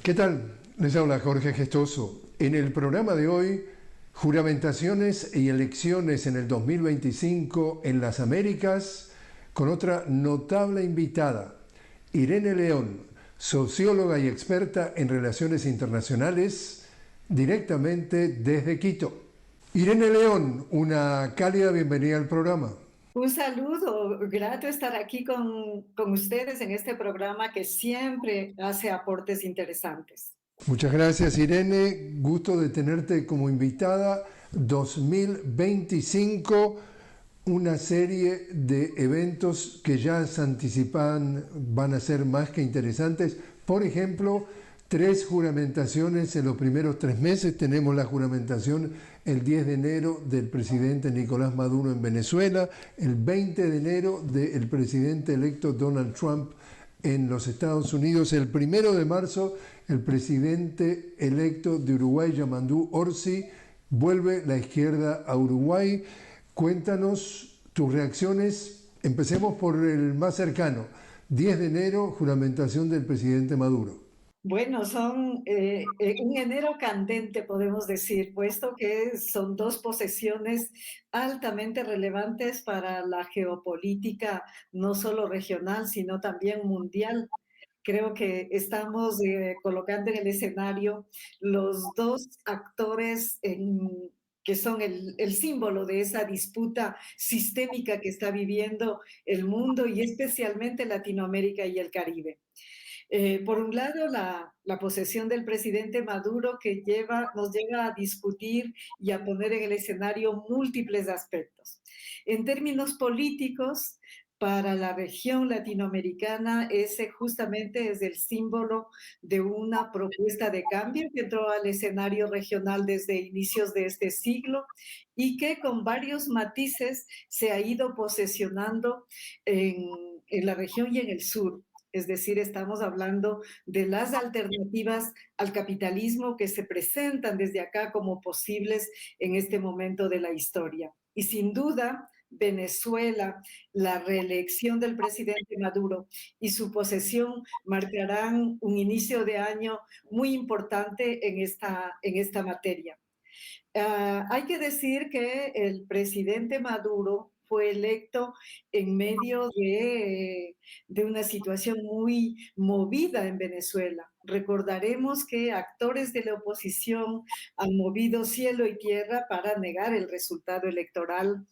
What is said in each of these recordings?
¿Qué tal? Les habla Jorge Gestoso. En el programa de hoy, juramentaciones y elecciones en el 2025 en las Américas, con otra notable invitada, Irene León, socióloga y experta en relaciones internacionales, directamente desde Quito. Irene León, una cálida bienvenida al programa. Un saludo, grato estar aquí con ustedes en este programa que siempre hace aportes interesantes. Muchas gracias, Irene. Gusto de tenerte como invitada. 2025, una serie de eventos que ya se anticipan van a ser más que interesantes. Por ejemplo, 3 juramentaciones en los primeros 3 meses. Tenemos la juramentación el 10 de enero del presidente Nicolás Maduro en Venezuela, el 20 de enero del presidente electo Donald Trump en los Estados Unidos, el 1 de marzo el presidente electo de Uruguay, Yamandú Orsi, vuelve la izquierda a Uruguay. Cuéntanos tus reacciones. Empecemos por el más cercano. 10 de enero, juramentación del presidente Maduro. Bueno, son un enero candente, podemos decir, puesto que son dos posesiones altamente relevantes para la geopolítica, no solo regional, sino también mundial. Creo que estamos colocando en el escenario los dos actores que son el símbolo de esa disputa sistémica que está viviendo el mundo y especialmente Latinoamérica y el Caribe. Por un lado, la posesión del presidente Maduro que nos lleva a discutir y a poner en el escenario múltiples aspectos. En términos políticos, para la región latinoamericana, ese justamente es el símbolo de una propuesta de cambio que entró al escenario regional desde inicios de este siglo y que con varios matices se ha ido posesionando en la región y en el sur. Es decir, estamos hablando de las alternativas al capitalismo que se presentan desde acá como posibles en este momento de la historia. Y sin duda, Venezuela, la reelección del presidente Maduro y su posesión marcarán un inicio de año muy importante en esta materia. Hay que decir que el presidente Maduro fue electo en medio de una situación muy movida en Venezuela. Recordaremos que actores de la oposición han movido cielo y tierra para negar el resultado electoral,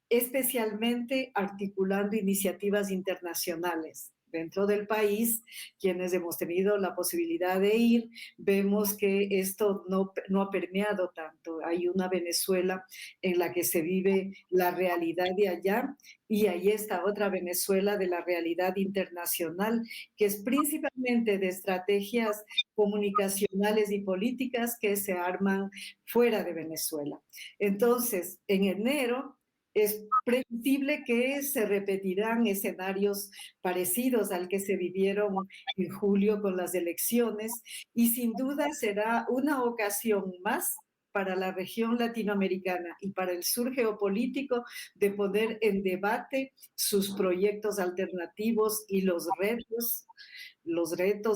especialmente articulando iniciativas internacionales. Dentro del país, quienes hemos tenido la posibilidad de ir, vemos que esto no ha permeado tanto. Hay una Venezuela en la que se vive la realidad de allá y ahí está otra Venezuela de la realidad internacional, que es principalmente de estrategias comunicacionales y políticas que se arman fuera de Venezuela. Entonces, en enero es previsible que se repetirán escenarios parecidos al que se vivieron en julio con las elecciones y sin duda será una ocasión más para la región latinoamericana y para el sur geopolítico de poner en debate sus proyectos alternativos y los retos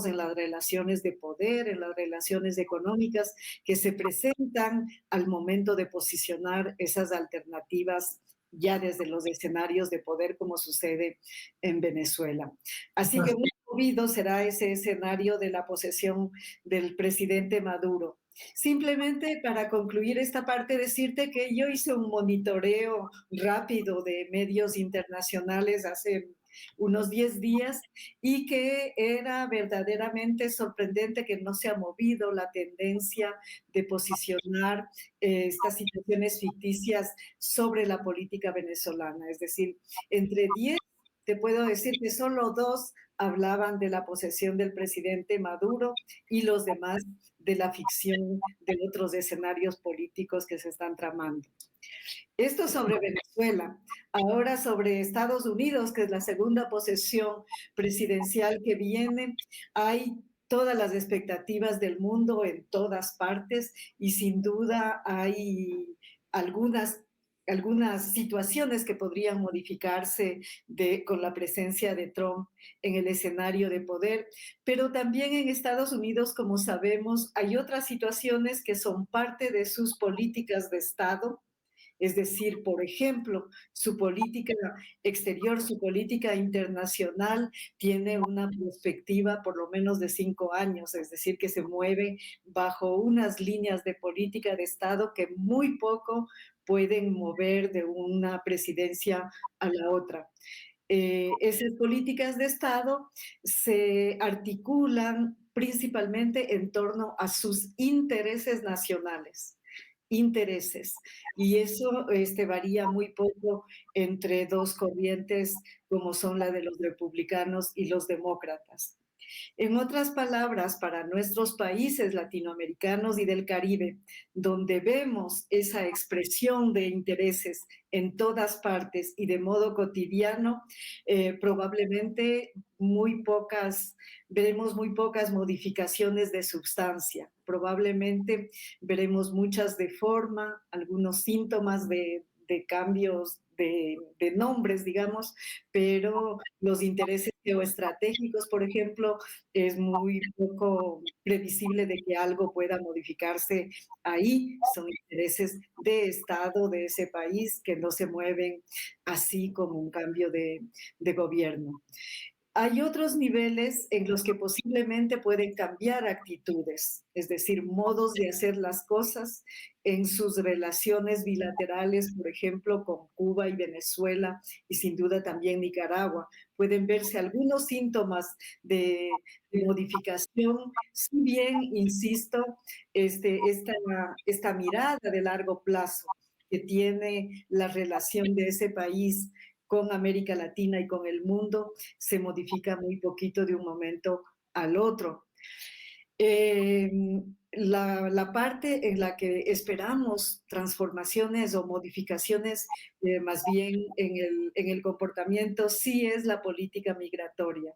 en las relaciones de poder, en las relaciones económicas que se presentan al momento de posicionar esas alternativas ya desde los escenarios de poder como sucede en Venezuela. Así que muy movido será ese escenario de la posesión del presidente Maduro. Simplemente para concluir esta parte, decirte que yo hice un monitoreo rápido de medios internacionales hace unos 10 días y que era verdaderamente sorprendente que no se ha movido la tendencia de posicionar estas situaciones ficticias sobre la política venezolana. Es decir, entre 10 te puedo decir que solo 2 hablaban de la posesión del presidente Maduro y los demás de la ficción de otros escenarios políticos que se están tramando. Esto sobre Venezuela. Ahora sobre Estados Unidos, que es la segunda posesión presidencial que viene, hay todas las expectativas del mundo en todas partes y sin duda hay algunas algunas situaciones que podrían modificarse con la presencia de Trump en el escenario de poder, pero también en Estados Unidos, como sabemos, hay otras situaciones que son parte de sus políticas de Estado. Es decir, por ejemplo, su política exterior, su política internacional tiene una perspectiva por lo menos de 5 años, es decir, que se mueve bajo unas líneas de política de Estado que muy poco pueden mover de una presidencia a la otra. Esas políticas de Estado se articulan principalmente en torno a sus intereses nacionales, intereses. Y eso varía muy poco entre dos corrientes como son la de los republicanos y los demócratas. En otras palabras, para nuestros países latinoamericanos y del Caribe, donde vemos esa expresión de intereses en todas partes y de modo cotidiano, probablemente veremos muy pocas modificaciones de sustancia. Probablemente veremos muchas de forma, algunos síntomas de cambios de nombres, digamos, pero los intereses geoestratégicos, por ejemplo, es muy poco previsible de que algo pueda modificarse ahí. Son intereses de Estado de ese país que no se mueven así como un cambio de gobierno. Hay otros niveles en los que posiblemente pueden cambiar actitudes, es decir, modos de hacer las cosas en sus relaciones bilaterales, por ejemplo, con Cuba y Venezuela y sin duda también Nicaragua. Pueden verse algunos síntomas de modificación, si bien, insisto, esta mirada de largo plazo que tiene la relación de ese país con América Latina y con el mundo se modifica muy poquito de un momento al otro. La parte en la que esperamos transformaciones o modificaciones, más bien en el comportamiento, sí es la política migratoria,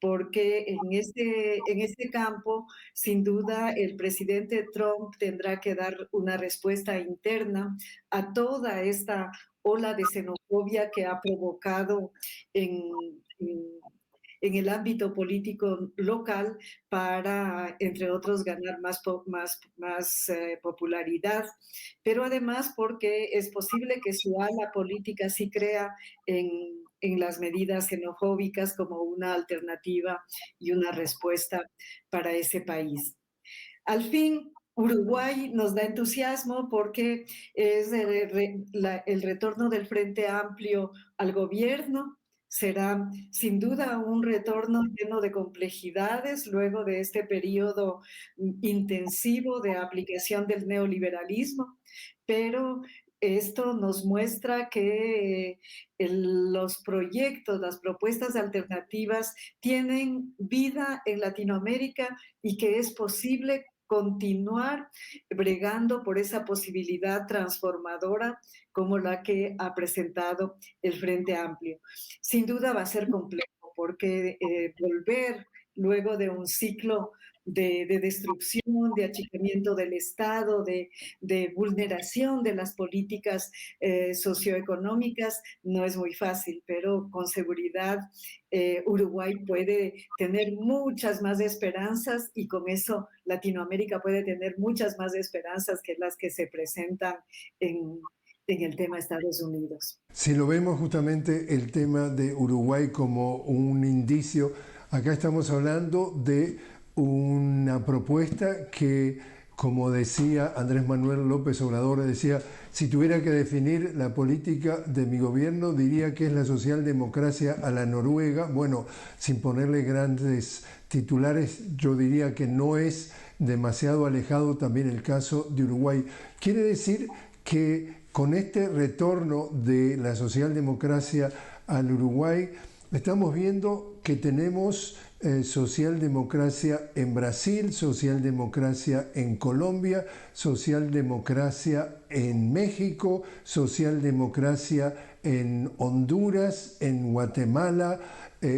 porque en este campo, sin duda, el presidente Trump tendrá que dar una respuesta interna a toda esta ola de xenofobia que ha provocado en, en en el ámbito político local para, entre otros, ganar más popularidad, pero además porque es posible que su ala política sí crea en las medidas xenofóbicas como una alternativa y una respuesta para ese país. Al fin, Uruguay nos da entusiasmo porque es el retorno del Frente Amplio al gobierno. Será sin duda un retorno lleno de complejidades luego de este periodo intensivo de aplicación del neoliberalismo, pero esto nos muestra que los proyectos, las propuestas alternativas tienen vida en Latinoamérica y que es posible continuar bregando por esa posibilidad transformadora como la que ha presentado el Frente Amplio. Sin duda va a ser complejo porque volver luego de un ciclo de destrucción, de achicamiento del Estado, de vulneración de las políticas socioeconómicas, no es muy fácil, pero con seguridad Uruguay puede tener muchas más esperanzas y con eso Latinoamérica puede tener muchas más esperanzas que las que se presentan en el tema Estados Unidos. Si lo vemos justamente el tema de Uruguay como un indicio, acá estamos hablando de una propuesta que, como decía Andrés Manuel López Obrador, decía, si tuviera que definir la política de mi gobierno, diría que es la socialdemocracia a la noruega. Bueno, sin ponerle grandes titulares, yo diría que no es demasiado alejado también el caso de Uruguay. Quiere decir que con este retorno de la socialdemocracia al Uruguay, estamos viendo que tenemos socialdemocracia en Brasil, socialdemocracia en Colombia, socialdemocracia en México, socialdemocracia en Honduras, en Guatemala,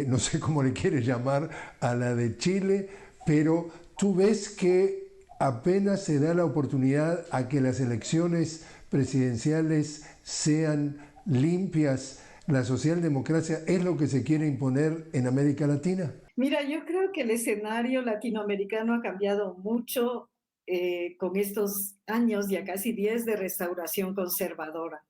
no sé cómo le quiere llamar a la de Chile, pero tú ves que apenas se da la oportunidad a que las elecciones presidenciales sean limpias. ¿La socialdemocracia es lo que se quiere imponer en América Latina? Mira, yo creo que el escenario latinoamericano ha cambiado mucho con estos años, ya casi 10, de restauración conservadora.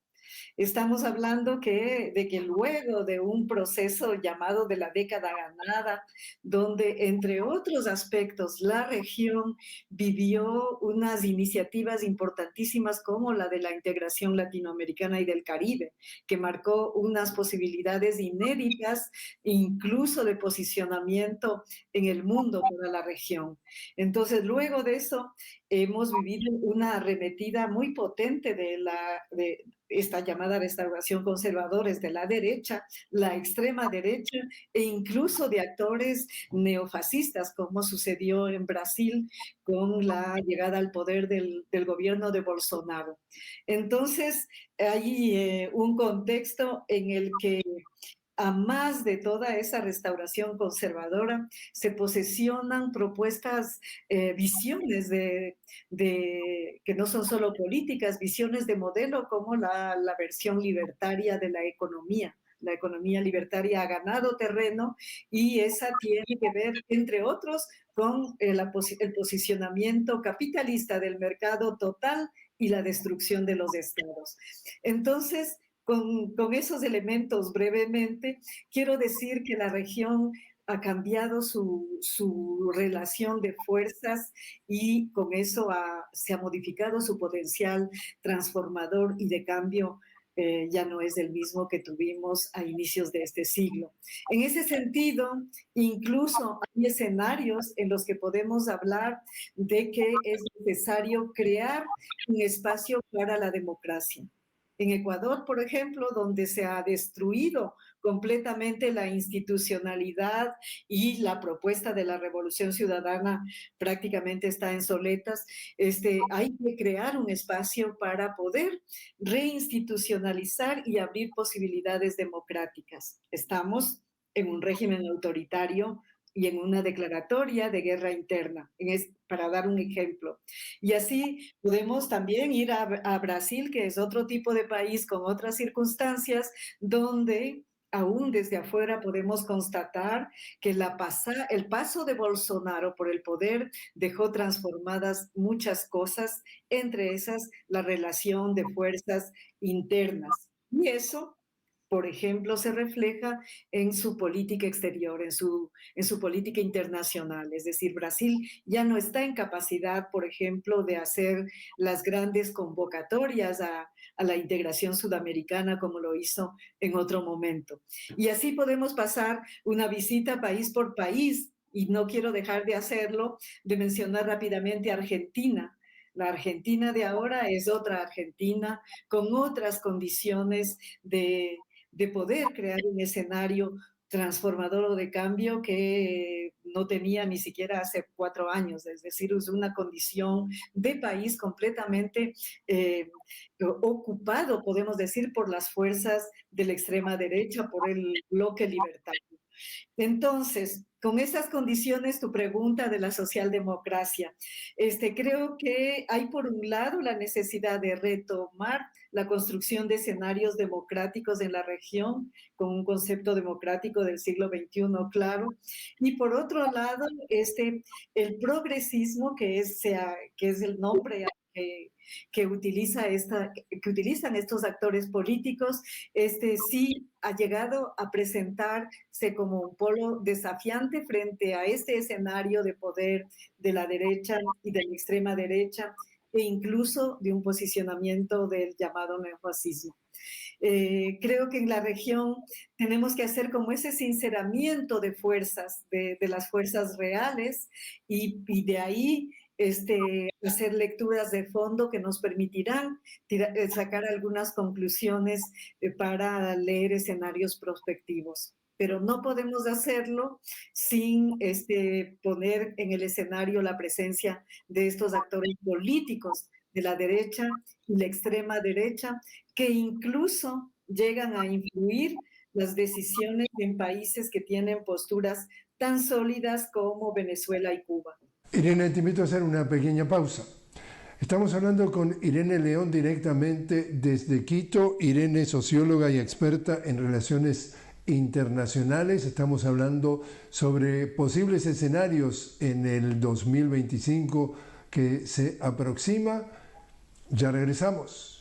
Estamos hablando de que luego de un proceso llamado de la década ganada, donde entre otros aspectos la región vivió unas iniciativas importantísimas como la de la integración latinoamericana y del Caribe, que marcó unas posibilidades inéditas, incluso de posicionamiento en el mundo para la región. Entonces, luego de eso, hemos vivido una arremetida muy potente de esta llamada restauración conservadores de la derecha, la extrema derecha e incluso de actores neofascistas, como sucedió en Brasil con la llegada al poder del gobierno de Bolsonaro. Entonces, hay un contexto en el que a más de toda esa restauración conservadora, se posesionan propuestas, visiones que no son solo políticas, visiones de modelo como la versión libertaria de la economía. La economía libertaria ha ganado terreno y esa tiene que ver, entre otros, con el posicionamiento capitalista del mercado total y la destrucción de los estados. Entonces, con esos elementos brevemente, quiero decir que la región ha cambiado su relación de fuerzas y con eso se ha modificado su potencial transformador y de cambio. Ya no es el mismo que tuvimos a inicios de este siglo. En ese sentido, incluso hay escenarios en los que podemos hablar de que es necesario crear un espacio para la democracia. En Ecuador, por ejemplo, donde se ha destruido completamente la institucionalidad y la propuesta de la Revolución Ciudadana prácticamente está en soletas, hay que crear un espacio para poder reinstitucionalizar y abrir posibilidades democráticas. Estamos en un régimen autoritario y en una declaratoria de guerra interna, para dar un ejemplo. Y así podemos también ir a Brasil, que es otro tipo de país con otras circunstancias, donde aún desde afuera podemos constatar que el paso de Bolsonaro por el poder dejó transformadas muchas cosas, entre esas la relación de fuerzas internas. Y eso, por ejemplo, se refleja en su política exterior, en su política internacional. Es decir, Brasil ya no está en capacidad, por ejemplo, de hacer las grandes convocatorias a la integración sudamericana como lo hizo en otro momento. Y así podemos pasar una visita país por país, y no quiero dejar de hacerlo, de mencionar rápidamente a Argentina. La Argentina de ahora es otra Argentina con otras condiciones de poder crear un escenario transformador o de cambio que no tenía ni siquiera hace 4 años, es decir, es una condición de país completamente ocupado, podemos decir, por las fuerzas de la extrema derecha, por el bloque libertario. Entonces, con esas condiciones, tu pregunta de la socialdemocracia, creo que hay por un lado la necesidad de retomar la construcción de escenarios democráticos en la región, con un concepto democrático del siglo XXI, claro, y por otro lado, el progresismo, que es el nombre que utilizan estos actores políticos, sí ha llegado a presentarse como un polo desafiante frente a este escenario de poder de la derecha y de la extrema derecha, e incluso de un posicionamiento del llamado neofascismo. Creo que en la región tenemos que hacer como ese sinceramiento de fuerzas, de las fuerzas reales, y de ahí hacer lecturas de fondo que nos permitirán sacar algunas conclusiones para leer escenarios prospectivos. Pero no podemos hacerlo sin poner en el escenario la presencia de estos actores políticos de la derecha y la extrema derecha, que incluso llegan a influir las decisiones en países que tienen posturas tan sólidas como Venezuela y Cuba. Irene, te invito a hacer una pequeña pausa. Estamos hablando con Irene León directamente desde Quito. Irene es socióloga y experta en relaciones internacionales. Estamos hablando sobre posibles escenarios en el 2025 que se aproxima. Ya regresamos.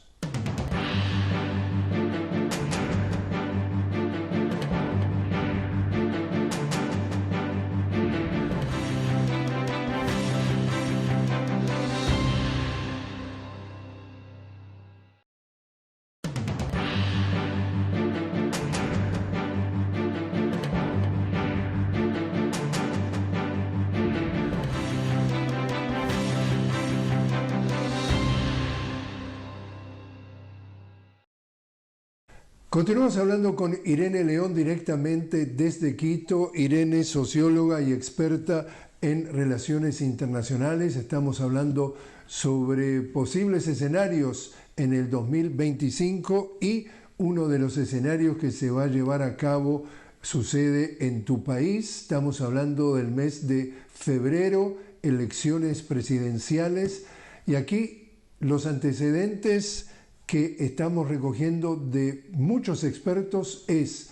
Continuamos hablando con Irene León directamente desde Quito. Irene, socióloga y experta en relaciones internacionales. Estamos hablando sobre posibles escenarios en el 2025 y uno de los escenarios que se va a llevar a cabo sucede en tu país. Estamos hablando del mes de febrero, elecciones presidenciales, y aquí los antecedentes que estamos recogiendo de muchos expertos es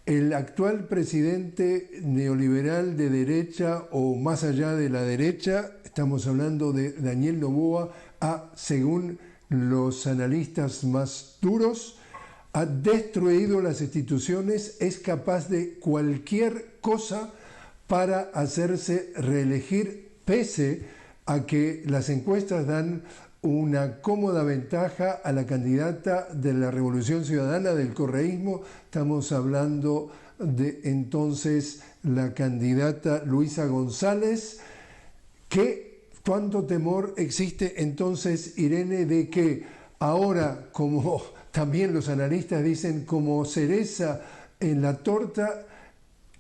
el actual presidente neoliberal de derecha o más allá de la derecha, estamos hablando de Daniel Noboa, según los analistas más duros, ha destruido las instituciones, es capaz de cualquier cosa para hacerse reelegir, pese a que las encuestas dan una cómoda ventaja a la candidata de la Revolución Ciudadana del correísmo. Estamos hablando de entonces la candidata Luisa González. ¿Cuánto temor existe entonces, Irene, de que ahora, como también los analistas dicen, como cereza en la torta,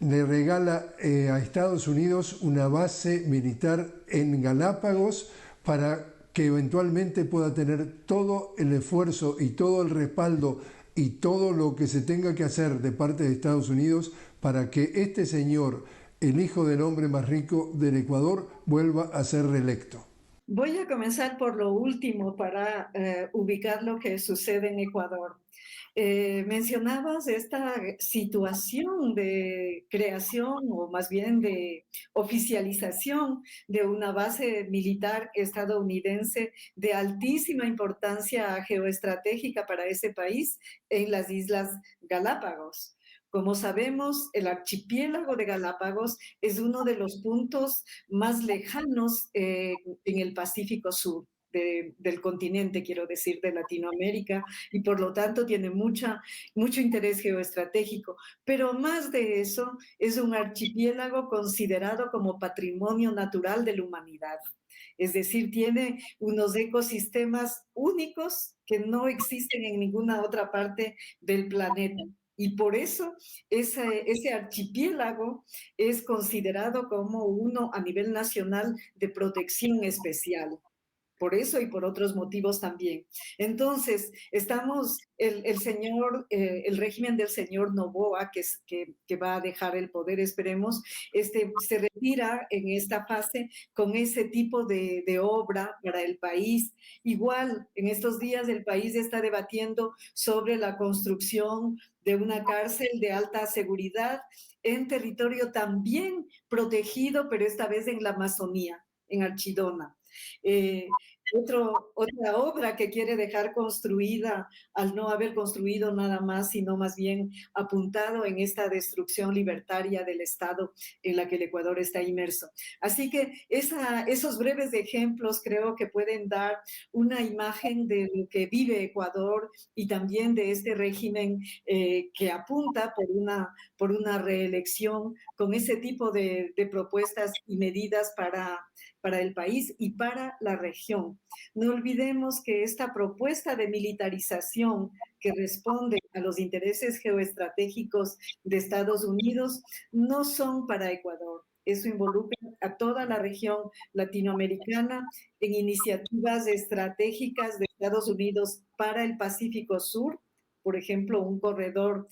le regala a Estados Unidos una base militar en Galápagos para que eventualmente pueda tener todo el esfuerzo y todo el respaldo y todo lo que se tenga que hacer de parte de Estados Unidos para que este señor, el hijo del hombre más rico del Ecuador, vuelva a ser reelecto? Voy a comenzar por lo último para ubicar lo que sucede en Ecuador. Mencionabas esta situación de creación o más bien de oficialización de una base militar estadounidense de altísima importancia geoestratégica para ese país en las Islas Galápagos. Como sabemos, el archipiélago de Galápagos es uno de los puntos más lejanos en el Pacífico Sur. Del continente, quiero decir, de Latinoamérica, y por lo tanto tiene mucho interés geoestratégico. Pero más de eso, es un archipiélago considerado como patrimonio natural de la humanidad. Es decir, tiene unos ecosistemas únicos que no existen en ninguna otra parte del planeta. Y por eso ese archipiélago es considerado como uno a nivel nacional de protección especial. Por eso y por otros motivos también. Entonces, el régimen del señor Noboa, que va a dejar el poder, esperemos, se retira en esta fase con ese tipo de obra para el país. Igual, en estos días el país está debatiendo sobre la construcción de una cárcel de alta seguridad en territorio también protegido, pero esta vez en la Amazonía, en Archidona. Otra obra que quiere dejar construida al no haber construido nada más, sino más bien apuntado en esta destrucción libertaria del Estado en la que el Ecuador está inmerso. Así que esos breves ejemplos creo que pueden dar una imagen de lo que vive Ecuador y también de este régimen que apunta por una reelección con ese tipo de propuestas y medidas para el país y para la región. No olvidemos que esta propuesta de militarización que responde a los intereses geoestratégicos de Estados Unidos no son para Ecuador. Eso involucra a toda la región latinoamericana en iniciativas estratégicas de Estados Unidos para el Pacífico Sur, por ejemplo, un corredor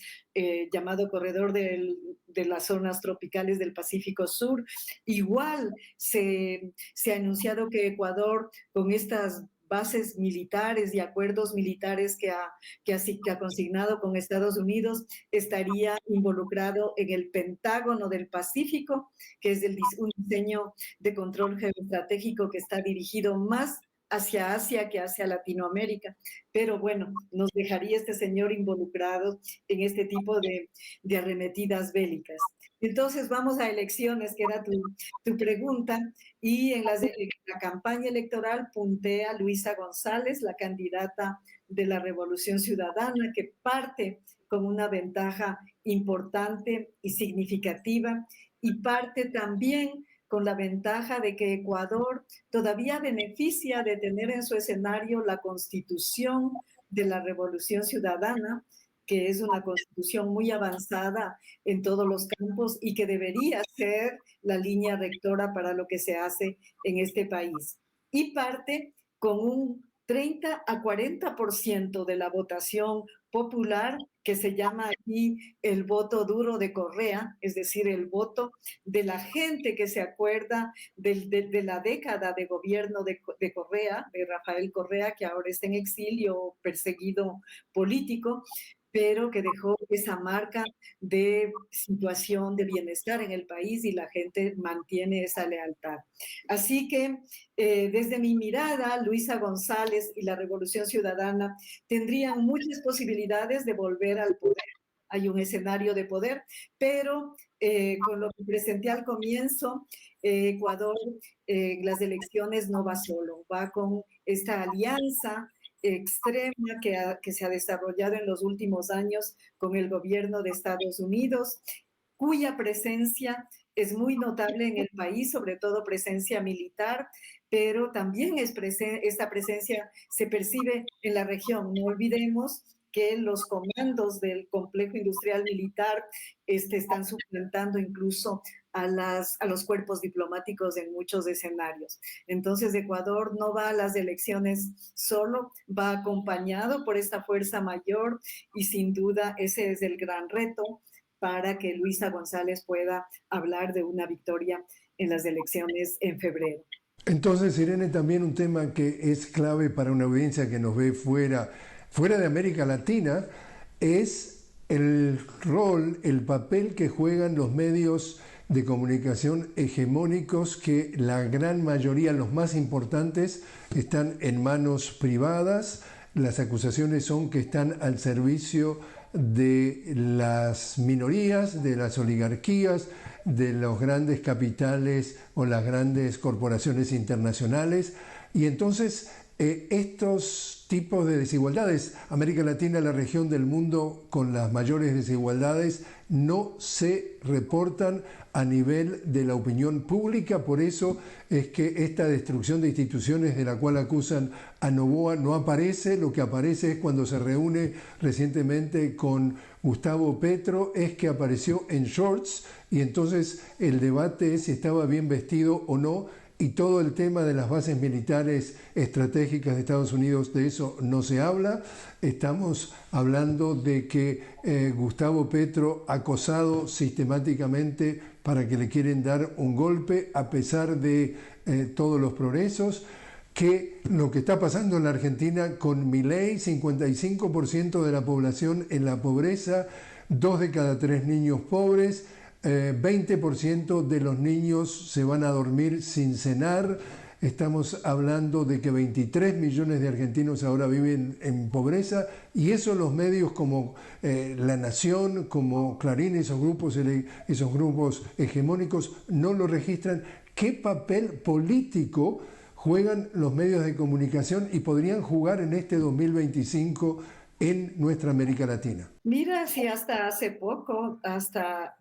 llamado Corredor de las Zonas Tropicales del Pacífico Sur. Igual se ha anunciado que Ecuador, con estas bases militares y acuerdos militares que ha consignado con Estados Unidos, estaría involucrado en el Pentágono del Pacífico, que es un diseño de control geoestratégico que está dirigido más hacia Asia que hacia Latinoamérica. Pero bueno, nos dejaría este señor involucrado en este tipo de arremetidas bélicas. Entonces vamos a elecciones, que era tu pregunta, y en la campaña electoral puntea Luisa González, la candidata de la Revolución Ciudadana, que parte con una ventaja importante y significativa, y parte también con la ventaja de que Ecuador todavía beneficia de tener en su escenario la Constitución de la Revolución Ciudadana, que es una constitución muy avanzada en todos los campos y que debería ser la línea rectora para lo que se hace en este país. Y parte con un 30 a 40% de la votación popular, que se llama aquí el voto duro de Correa, es decir, el voto de la gente que se acuerda de la década de gobierno de Correa, de Rafael Correa, que ahora está en exilio, perseguido político, pero que dejó esa marca de situación de bienestar en el país y la gente mantiene esa lealtad. Así que desde mi mirada, Luisa González y la Revolución Ciudadana tendrían muchas posibilidades de volver al poder. Hay un escenario de poder, pero con lo que presenté al comienzo, Ecuador, las elecciones no va solo, va con esta alianza extrema que se ha desarrollado en los últimos años con el gobierno de Estados Unidos, cuya presencia es muy notable en el país, sobre todo presencia militar, pero también esta presencia se percibe en la región. No olvidemos que los comandos del complejo industrial militar están suplantando incluso a los cuerpos diplomáticos en muchos escenarios. Entonces, Ecuador no va a las elecciones solo, va acompañado por esta fuerza mayor y sin duda ese es el gran reto para que Luisa González pueda hablar de una victoria en las elecciones en febrero. Entonces, Irene, también un tema que es clave para una audiencia que nos ve fuera de América Latina es el rol, el papel que juegan los medios de comunicación hegemónicos, que la gran mayoría, los más importantes, están en manos privadas. Las acusaciones son que están al servicio de las minorías, de las oligarquías, de los grandes capitales o las grandes corporaciones internacionales. Y entonces estos tipos de desigualdades, América Latina, la región del mundo con las mayores desigualdades, no se reportan a nivel de la opinión pública. Por eso es que esta destrucción de instituciones de la cual acusan a Noboa no aparece. Lo que aparece es cuando se reúne recientemente con Gustavo Petro, es que apareció en shorts, y entonces el debate es si estaba bien vestido o no. Y todo el tema de las bases militares estratégicas de Estados Unidos, de eso no se habla. Estamos hablando de que Gustavo Petro acosado sistemáticamente para que le quieren dar un golpe a pesar de todos los progresos. Que lo que está pasando en la Argentina con Milei, 55% de la población en la pobreza, 2 de cada 3 niños pobres, 20% de los niños se van a dormir sin cenar. Estamos hablando de que 23 millones de argentinos ahora viven en pobreza, y eso los medios como La Nación, como Clarín, esos grupos hegemónicos no lo registran. ¿Qué papel político juegan los medios de comunicación y podrían jugar en este 2025 en nuestra América Latina? Mira, si hasta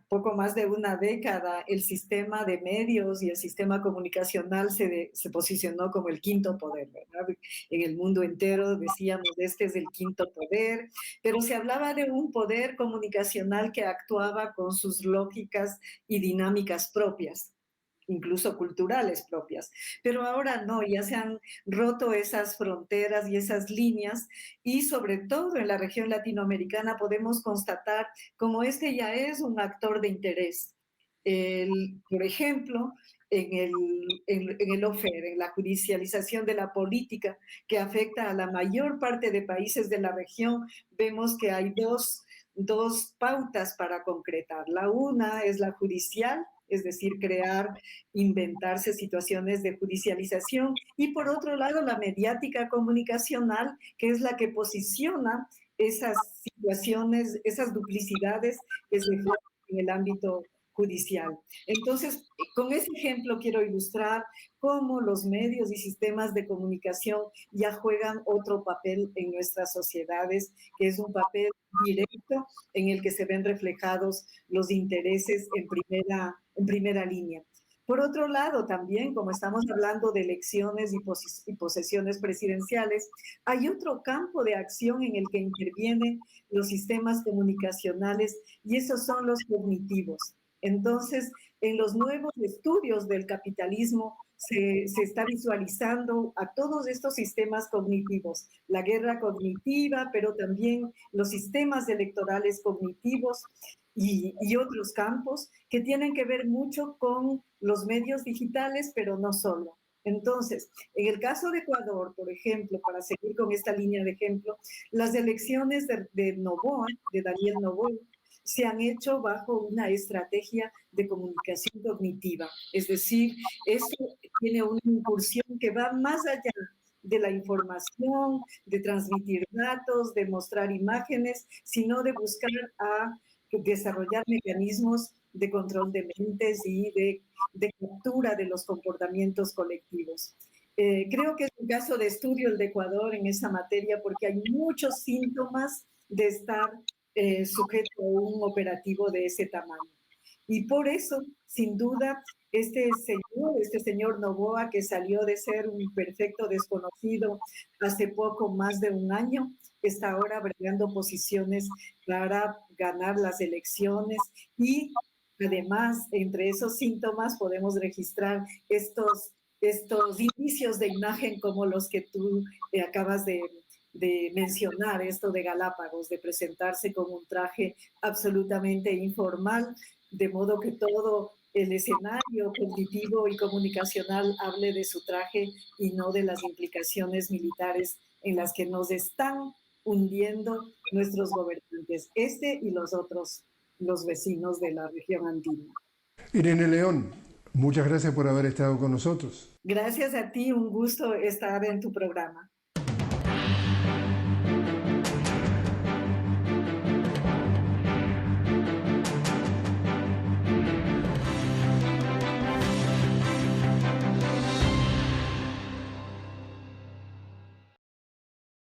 poco más de una década, el sistema de medios y el sistema comunicacional se posicionó como el quinto poder, ¿verdad? En el mundo entero decíamos, este es el quinto poder, pero se hablaba de un poder comunicacional que actuaba con sus lógicas y dinámicas propias. incluso culturales propias. Pero ahora no, ya se han roto esas fronteras y esas líneas y sobre todo en la región latinoamericana podemos constatar cómo este ya es un actor de interés. Por ejemplo, en el lawfare, en la judicialización de la política que afecta a la mayor parte de países de la región, vemos que hay dos pautas para concretar. La una es la judicial, es decir, crear, inventarse situaciones de judicialización, y por otro lado la mediática comunicacional, que es la que posiciona esas situaciones, esas duplicidades que se forman en el ámbito judicial. Entonces, con ese ejemplo quiero ilustrar cómo los medios y sistemas de comunicación ya juegan otro papel en nuestras sociedades, que es un papel directo en el que se ven reflejados los intereses en primera línea. Por otro lado, también, como estamos hablando de elecciones y posesiones presidenciales, hay otro campo de acción en el que intervienen los sistemas comunicacionales y esos son los cognitivos. Entonces, en los nuevos estudios del capitalismo se está visualizando a todos estos sistemas cognitivos, la guerra cognitiva, pero también los sistemas electorales cognitivos y otros campos que tienen que ver mucho con los medios digitales, pero no solo. Entonces, en el caso de Ecuador, por ejemplo, para seguir con esta línea de ejemplo, las elecciones de Noboa, de Daniel Noboa, se han hecho bajo una estrategia de comunicación cognitiva. Es decir, esto tiene una incursión que va más allá de la información, de transmitir datos, de mostrar imágenes, sino de buscar a desarrollar mecanismos de control de mentes y de captura de los comportamientos colectivos. Creo que es un caso de estudio el de Ecuador en esa materia porque hay muchos síntomas de estar sujeto a un operativo de ese tamaño. Y por eso, sin duda, este señor Noboa, que salió de ser un perfecto desconocido hace poco más de un año, está ahora bregando posiciones para ganar las elecciones y además, entre esos síntomas podemos registrar estos indicios de imagen como los que tú acabas de mencionar, esto de Galápagos, de presentarse con un traje absolutamente informal, de modo que todo el escenario cognitivo y comunicacional hable de su traje y no de las implicaciones militares en las que nos están hundiendo nuestros gobernantes, este y los otros, los vecinos de la región andina. Irene León, muchas gracias por haber estado con nosotros. Gracias a ti, un gusto estar en tu programa.